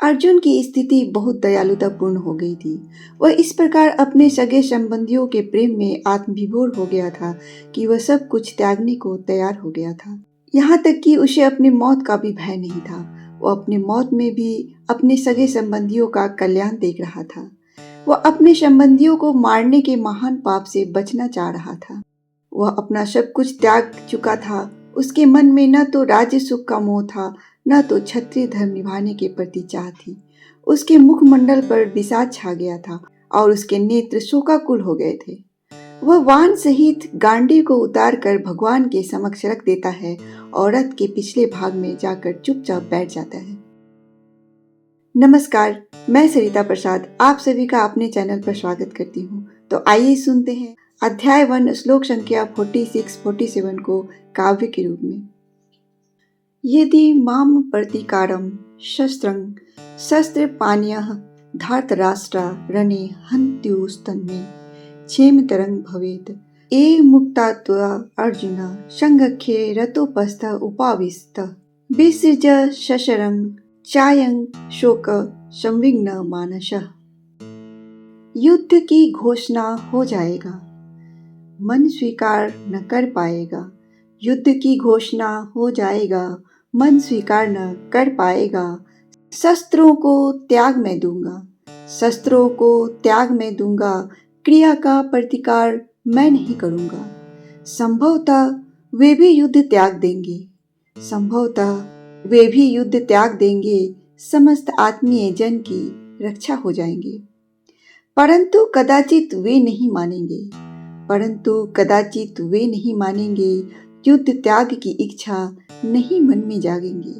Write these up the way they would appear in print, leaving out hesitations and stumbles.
अर्जुन की स्थिति बहुत दयालुतापूर्ण हो गई थी। वह इस प्रकार अपने सगे संबंधियों के प्रेम में आत्मविभोर हो गया था कि वह सब कुछ त्यागने को तैयार हो गया था। यहाँ तक कि उसे अपनी मौत का भी भय नहीं था। वह अपनी मौत में भी अपने सगे संबंधियों का कल्याण देख रहा था। वह अपने संबंधियों को मारने के महान पाप से बचना चाह रहा था। वह अपना सब कुछ त्याग चुका था। उसके मन में न तो राज्य सुख का मोह था, न तो क्षत्रिय धर्म निभाने के प्रति चाह थी। उसके मुखमंडल पर विषाद छा गया था और उसके नेत्र शोकाकुल हो गए थे। वह वाहन सहित गांडी को उतार कर भगवान के समक्ष रख देता है और रथ के पिछले भाग में जाकर चुपचाप बैठ जाता है। नमस्कार, मैं सरिता प्रसाद आप सभी का अपने चैनल पर स्वागत करती हूँ। तो आइए सुनते हैं अध्याय 1 श्लोक संख्या 46-47 को काव्य के रूप में। यदि माम प्रतिकारं शस्त्रं शस्त्रपाणयः धार्तराष्ट्रा रणे हन्त्युस्तन्मे क्षेमतरं भवेत्। ए मुक्तात्वा अर्जुन संगख्ये रतोपस्थ उपाविष्ट विसृज शशरं चायं शोक संविघ्न मानसः। युद्ध की घोषणा हो जाएगा, मन स्वीकार न कर पाएगा। युद्ध की घोषणा हो जाएगा, मन स्वीकार न कर पाएगा। शस्त्रों को त्याग मैं दूंगा, शस्त्रों को त्याग मैं दूंगा। क्रिया का प्रतिकार मैं नहीं करूंगा। संभवतः वे भी युद्ध त्याग देंगे, संभवतः वे भी युद्ध त्याग देंगे। समस्त आत्मीय जन की रक्षा हो जाएंगे, परंतु कदाचित वे नहीं मानेंगे, परंतु कदाचित वे नहीं मानेंगे। युद्ध त्याग की इच्छा नहीं मन में जागेंगे।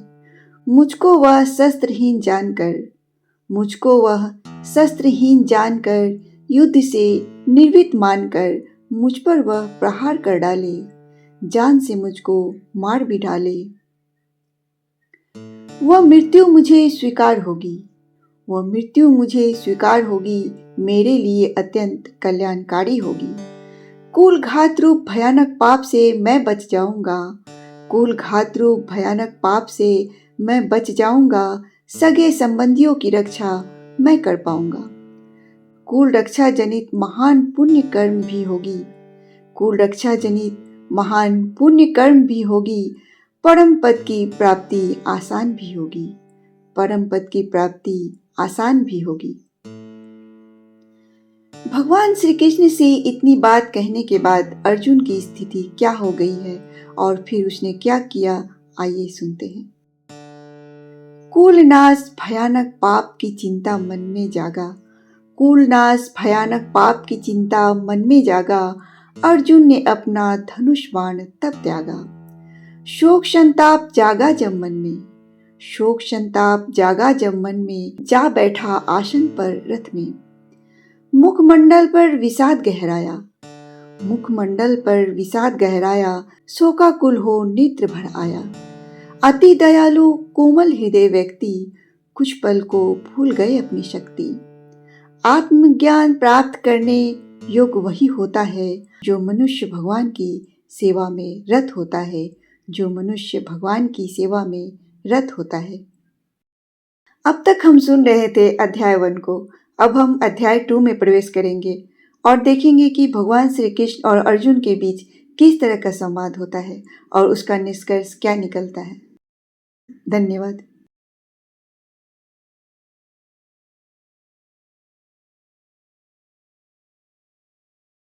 मुझको वह शस्त्रहीन जानकर, मुझको वह शस्त्रहीन जानकर, युद्ध से निर्भीत मानकर मुझ पर वह प्रहार कर डाले, जान से मुझको मार भी डाले। वह मृत्यु मुझे स्वीकार होगी, वह मृत्यु मुझे स्वीकार होगी, मेरे लिए अत्यंत कल्याणकारी होगी। कुलघात रूप भयानक पाप से मैं बच जाऊंगा, कुलघात रूप भयानक पाप से मैं बच जाऊंगा। सगे संबंधियों की रक्षा मैं कर पाऊंगा। कुल रक्षा जनित महान पुण्य कर्म भी होगी, कुल रक्षा जनित महान पुण्य कर्म भी होगी। परम पद की प्राप्ति आसान भी होगी, परम पद की प्राप्ति आसान भी होगी। भगवान श्री कृष्ण से इतनी बात कहने के बाद अर्जुन की स्थिति क्या हो गई है और फिर उसने क्या किया, आइए सुनते हैं। कुलनाश भयानक पाप की चिंता मन में जागा, कुलनाश भयानक पाप की चिंता मन में जागा। अर्जुन ने अपना धनुष बाण तब त्यागा। शोक संताप जागा जब मन में, शोक संताप जागा जब मन में, जा बैठा आसन पर रथ में। मुखमंडल पर विषाद गहराया, मुखमंडल पर विषाद गहराया। शोकाकुल हो नेत्र भर आया। अति दयालु कोमल हृदय व्यक्ति कुछ पल को भूल गए अपनी शक्ति। आत्मज्ञान प्राप्त करने योग्य वही होता है जो मनुष्य भगवान की सेवा में रत होता है, जो मनुष्य भगवान की सेवा में रत होता है। अब तक हम सुन रहे थे अध्याय 1 को। अब हम अध्याय 2 में प्रवेश करेंगे और देखेंगे कि भगवान श्री कृष्ण और अर्जुन के बीच किस तरह का संवाद होता है और उसका निष्कर्ष क्या निकलता है। धन्यवाद।